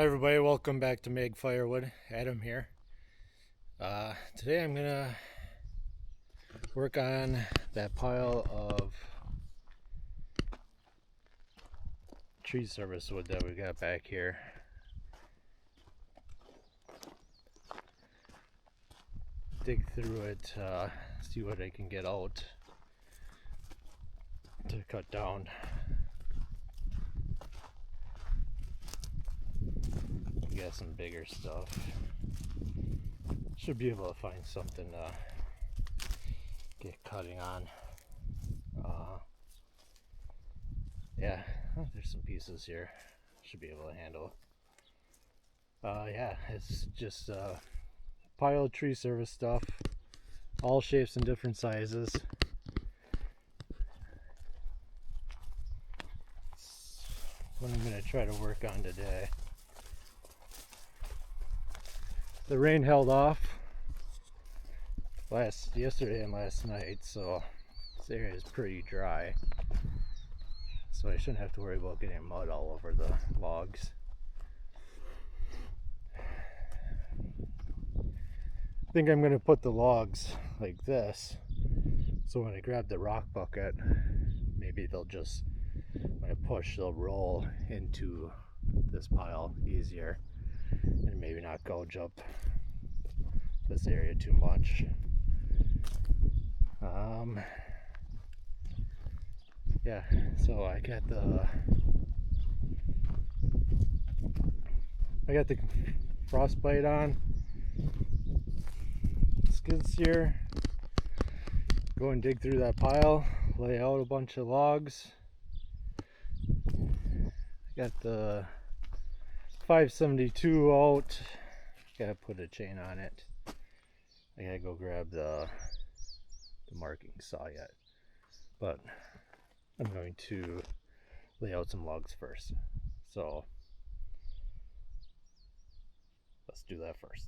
Hi everybody, welcome back to Meg Firewood. Adam here. Today I'm gonna work on that pile of tree service wood that we got back here. Dig through it, see what I can get out to cut down. We got some bigger stuff. Should be able to find something to get cutting on. Yeah, there's some pieces here. Should be able to handle. Yeah, it's just pile of tree service stuff, all shapes and different sizes. That's what I'm going to try to work on today. The rain held off yesterday and last night, so this area is pretty dry, so I shouldn't have to worry about getting mud all over the logs. I think I'm going to put the logs like this, so when I grab the rock bucket, maybe they'll just, when I push, they'll roll into this pile easier and maybe not gouge up this area too much. Yeah, so I got the frostbite on, skid steer, go and dig through that pile, lay out a bunch of logs. I got the 572 out, gotta put a chain on it. I gotta go grab the marking saw yet, but I'm going to lay out some logs first. So let's do that first.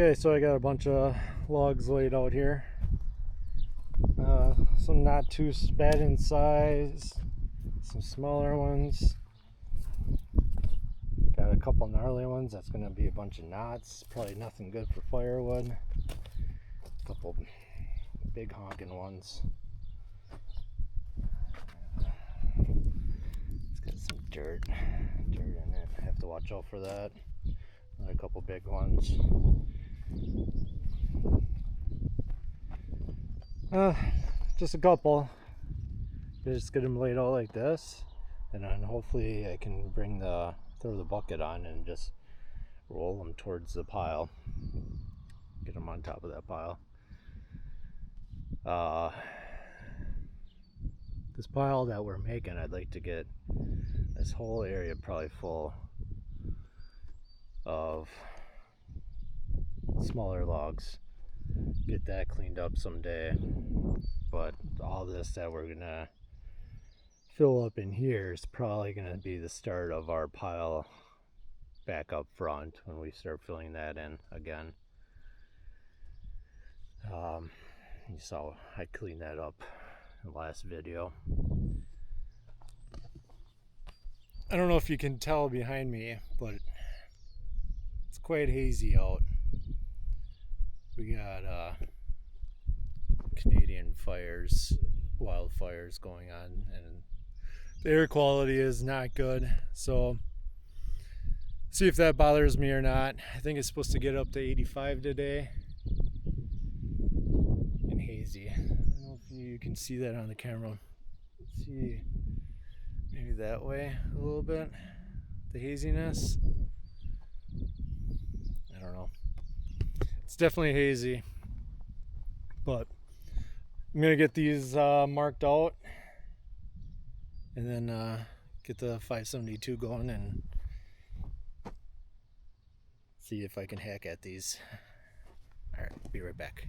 Okay, so I got a bunch of logs laid out here. Some not too bad in size, some smaller ones. Got a couple gnarly ones. That's going to be a bunch of knots. Probably nothing good for firewood. A couple big honking ones. It's got some dirt in it. I have to watch out for that. Another couple big ones. Just a couple. Just get them laid out like this, and then hopefully I can throw the bucket on and just roll them towards the pile. Get them on top of that pile. This pile that we're making, I'd like to get this whole area probably full of smaller logs. Get that cleaned up someday. But all this that we're gonna fill up in here is probably gonna be the start of our pile back up front when we start filling that in again. You saw I cleaned that up in the last video. I don't know if you can tell behind me, but it's quite hazy out. We got Canadian wildfires going on, and the air quality is not good. So see if that bothers me or not. I think it's supposed to get up to 85 today and hazy. I don't know if you can see that on the camera. Let's see, maybe that way a little bit, the haziness. I don't know. It's definitely hazy, but I'm gonna get these marked out and then get the 572 going and see if I can hack at these. All right, be right back.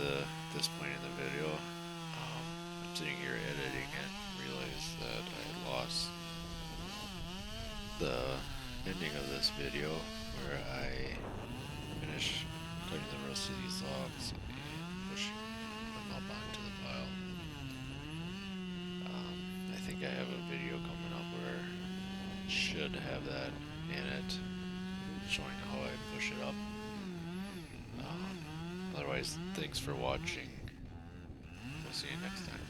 to this point in the video, I'm sitting here editing and realized that I had lost the ending of this video where I finish cutting the rest of these logs and pushing them up onto the pile. I think I have a video coming up where it should have that in it, showing how I push it up. Otherwise, thanks for watching. We'll see you next time.